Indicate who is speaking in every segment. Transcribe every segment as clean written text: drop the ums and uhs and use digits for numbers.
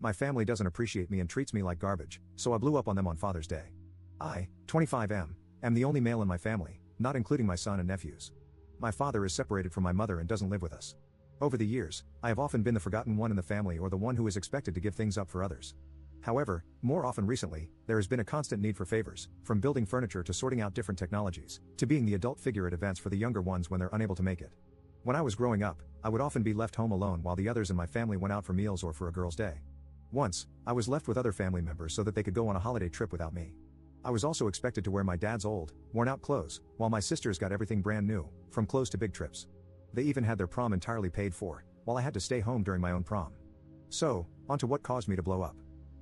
Speaker 1: My family doesn't appreciate me and treats me like garbage, so I blew up on them on Father's Day. I, 25 am the only male in my family, not including my son and nephews. My father is separated from my mother and doesn't live with us. Over the years, I have often been the forgotten one in the family or the one who is expected to give things up for others. However, more often recently, there has been a constant need for favors, from building furniture to sorting out different technologies, to being the adult figure at events for the younger ones when they're unable to make it. When I was growing up, I would often be left home alone while the others in my family went out for meals or for a girl's day. Once, I was left with other family members so that they could go on a holiday trip without me. I was also expected to wear my dad's old, worn-out clothes, while my sisters got everything brand new, from clothes to big trips. They even had their prom entirely paid for, while I had to stay home during my own prom. So, on to what caused me to blow up.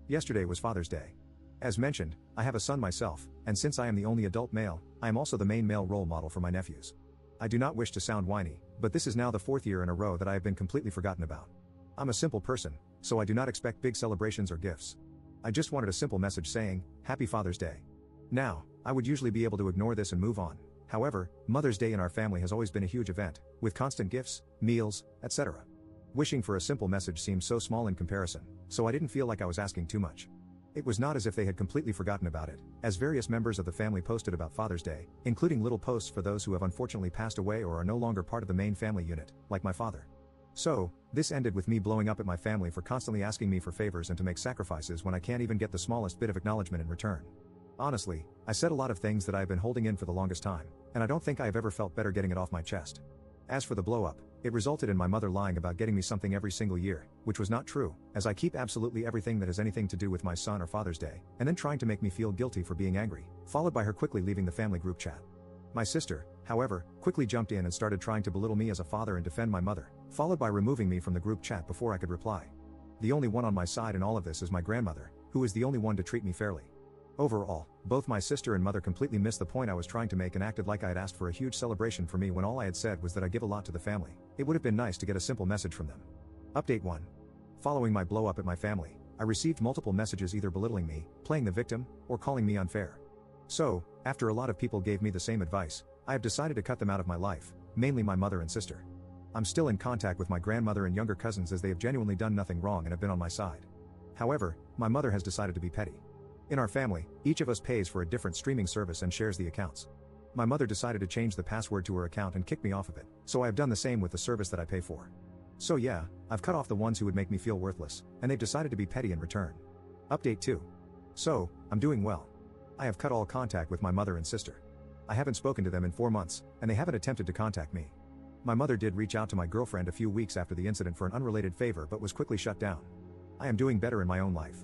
Speaker 1: Yesterday was Father's Day. As mentioned, I have a son myself, and since I am the only adult male, I am also the main male role model for my nephews. I do not wish to sound whiny, but this is now the 4th year in a row that I have been completely forgotten about. I'm a simple person, so I do not expect big celebrations or gifts. I just wanted a simple message saying, Happy Father's Day. Now, I would usually be able to ignore this and move on. However, Mother's Day in our family has always been a huge event, with constant gifts, meals, etc. Wishing for a simple message seemed so small in comparison, so I didn't feel like I was asking too much. It was not as if they had completely forgotten about it, as various members of the family posted about Father's Day, including little posts for those who have unfortunately passed away or are no longer part of the main family unit, like my father. So, this ended with me blowing up at my family for constantly asking me for favors and to make sacrifices when I can't even get the smallest bit of acknowledgement in return. Honestly, I said a lot of things that I have been holding in for the longest time, and I don't think I have ever felt better getting it off my chest. As for the blow-up, it resulted in my mother lying about getting me something every single year, which was not true, as I keep absolutely everything that has anything to do with my son or Father's Day, and then trying to make me feel guilty for being angry, followed by her quickly leaving the family group chat. My sister, however, quickly jumped in and started trying to belittle me as a father and defend my mother, followed by removing me from the group chat before I could reply. The only one on my side in all of this is my grandmother, who is the only one to treat me fairly. Overall, both my sister and mother completely missed the point I was trying to make and acted like I had asked for a huge celebration for me when all I had said was that I give a lot to the family. It would have been nice to get a simple message from them. Update 1. Following my blow up at my family, I received multiple messages either belittling me, playing the victim, or calling me unfair. So, after a lot of people gave me the same advice, I have decided to cut them out of my life, mainly my mother and sister. I'm still in contact with my grandmother and younger cousins as they have genuinely done nothing wrong and have been on my side. However, my mother has decided to be petty. In our family, each of us pays for a different streaming service and shares the accounts. My mother decided to change the password to her account and kick me off of it, so I have done the same with the service that I pay for. So yeah, I've cut off the ones who would make me feel worthless, and they've decided to be petty in return. Update 2. So, I'm doing well. I have cut all contact with my mother and sister. I haven't spoken to them in 4 months, and they haven't attempted to contact me. My mother did reach out to my girlfriend a few weeks after the incident for an unrelated favor but was quickly shut down. I am doing better in my own life.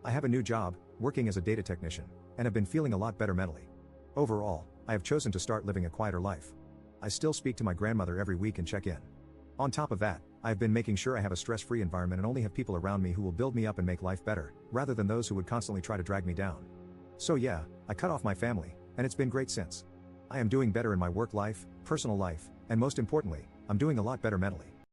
Speaker 1: I have a new job, working as a data technician, and have been feeling a lot better mentally. Overall, I have chosen to start living a quieter life. I still speak to my grandmother every week and check in. On top of that, I have been making sure I have a stress-free environment and only have people around me who will build me up and make life better, rather than those who would constantly try to drag me down. So yeah, I cut off my family, and it's been great since. I am doing better in my work life, personal life, and most importantly, I'm doing a lot better mentally.